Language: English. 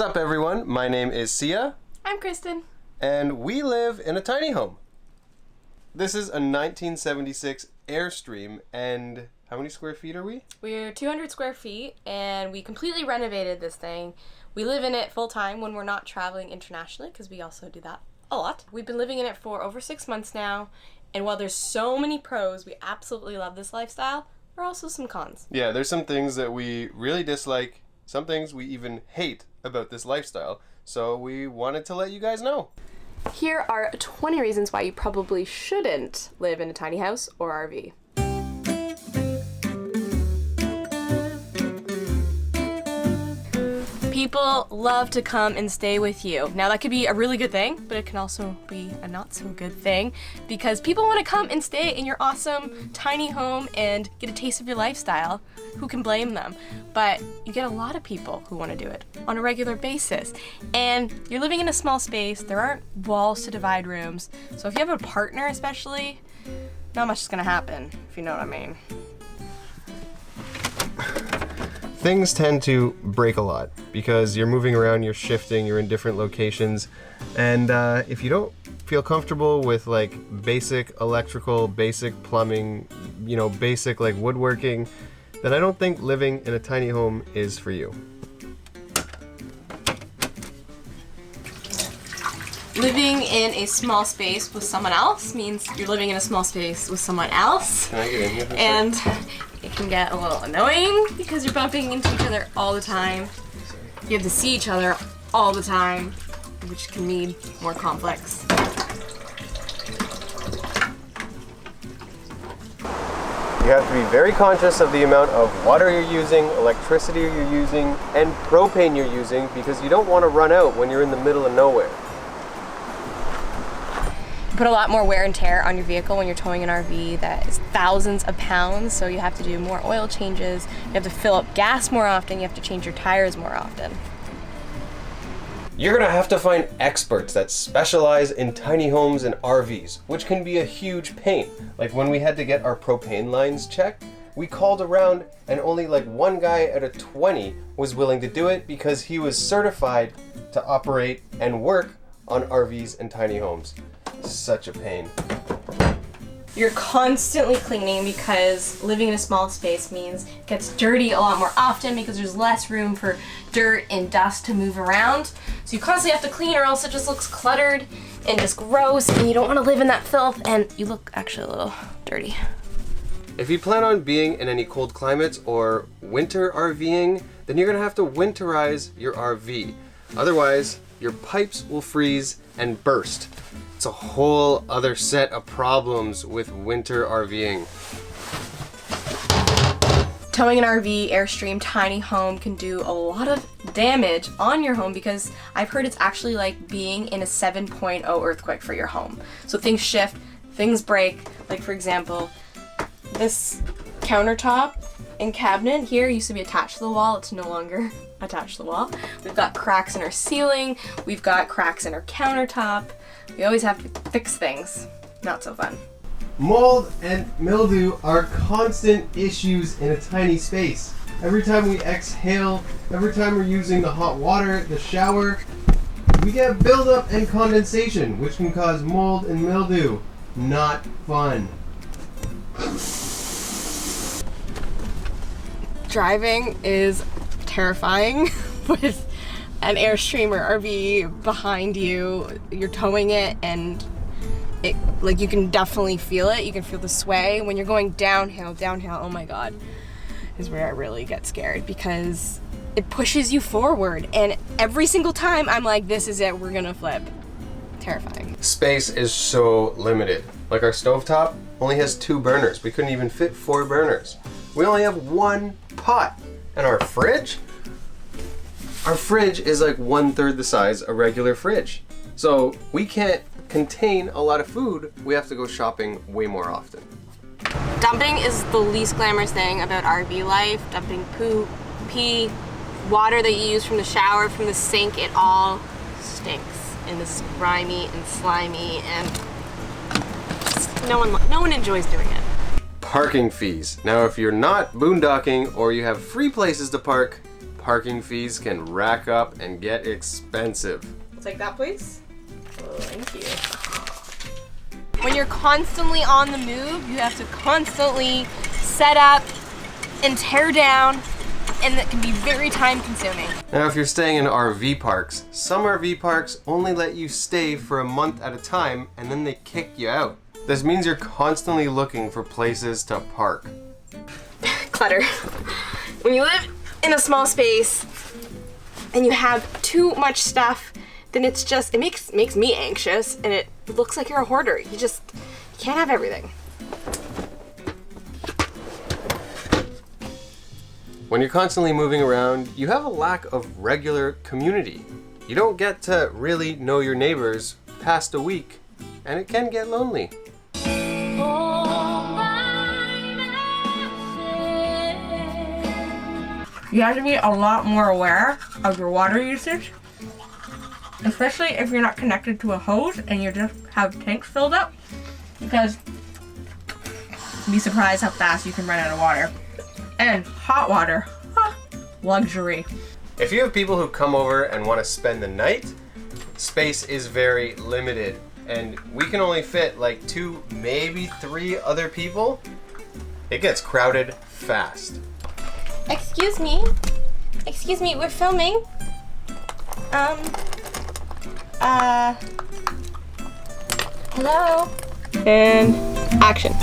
up, everyone? My name is Sia. I'm Kristen. And we live in a tiny home. This is a 1976 Airstream, and how many square feet are we? We're 200 square feet, and we completely renovated this thing. We live in it full time when we're not traveling internationally, because we also do that a lot. We've been living in it for over 6 months now, and while there's so many pros, we absolutely love this lifestyle, there are also some cons. Yeah, there's some things that we really dislike, some things we even hate about this lifestyle, so we wanted to let you guys know. Here are 20 reasons why you probably shouldn't live in a tiny house or RV. People love to come and stay with you. Now that could be a really good thing, but it can also be a not so good thing because people want to come and stay in your awesome tiny home and get a taste of your lifestyle. Who can blame them? But you get a lot of people who want to do it on a regular basis. And you're living in a small space, there aren't walls to divide rooms. So if you have a partner especially, not much is gonna happen, if you know what I mean. Things tend to break a lot because you're moving around, you're shifting, you're in different locations, and if you don't feel comfortable with like basic electrical, basic plumbing, basic like woodworking, then I don't think living in a tiny home is for you. Living in a small space with someone else means you're living in a small space with someone else. Can I get in here for a and sec? It can get a little annoying because you're bumping into each other all the time. You have to see each other all the time, which can mean more conflicts. You have to be very conscious of the amount of water you're using, electricity you're using, and propane you're using because you don't want to run out when you're in the middle of nowhere. You put a lot more wear and tear on your vehicle when you're towing an RV that is thousands of pounds, so you have to do more oil changes, you have to fill up gas more often, you have to change your tires more often. You're gonna have to find experts that specialize in tiny homes and RVs, which can be a huge pain. Like when we had to get our propane lines checked, we called around and only like one guy out of 20 was willing to do it because he was certified to operate and work on RVs and tiny homes. Such a pain. You're constantly cleaning because living in a small space means it gets dirty a lot more often because there's less room for dirt and dust to move around. So you constantly have to clean or else it just looks cluttered and just gross and you don't want to live in that filth and you look actually a little dirty. If you plan on being in any cold climates or winter RVing, then you're gonna have to winterize your RV. Otherwise, your pipes will freeze and burst. It's a whole other set of problems with winter RVing. Towing an RV, Airstream, tiny home can do a lot of damage on your home because I've heard it's actually like being in a 7.0 earthquake for your home. So things shift, things break. Like for example, this countertop and cabinet here used to be attached to the wall. It's no longer attached to the wall. We've got cracks in our ceiling. We've got cracks in our countertop. We always have to fix things. Not so fun. Mold and mildew are constant issues in a tiny space. Every time we exhale, every time we're using the hot water, the shower, we get buildup and condensation, which can cause mold and mildew. Not fun. Driving is terrifying with an Airstream or RV behind you. You're towing it and it, like, you can definitely feel it. You can feel the sway. When you're going downhill, oh my God, is where I really get scared because it pushes you forward. And every single time I'm like, this is it, we're gonna flip. Terrifying. Space is so limited. Like our stovetop only has 2 burners. We couldn't even fit 4 burners. We only have 1 pot. And our fridge is like 1/3 the size of a regular fridge. So we can't contain a lot of food. We have to go shopping way more often. Dumping is the least glamorous thing about RV life. Dumping poop, pee, water that you use from the shower, from the sink, it all stinks and is grimy and slimy and no one enjoys doing it. Parking fees. Now if you're not boondocking or you have free places to park, parking fees can rack up and get expensive. I'll take that, please. Oh, thank you. When you're constantly on the move, you have to constantly set up and tear down, and that can be very time consuming. Now, if you're staying in RV parks, some RV parks only let you stay for a month at a time and then they kick you out. This means you're constantly looking for places to park. Clutter. When you live in a small space and you have too much stuff, then it's just, it makes me anxious, and it looks like you're a hoarder. You can't have everything. When you're constantly moving around, you have a lack of regular community. You don't get to really know your neighbors past a week, and it can get lonely. You have to be a lot more aware of your water usage, especially if you're not connected to a hose and you just have tanks filled up, because you'd be surprised how fast you can run out of water. And hot water, luxury. If you have people who come over and want to spend the night, space is very limited, and we can only fit like 2, maybe 3 other people. It gets crowded fast. Excuse me, we're filming. Hello? And action.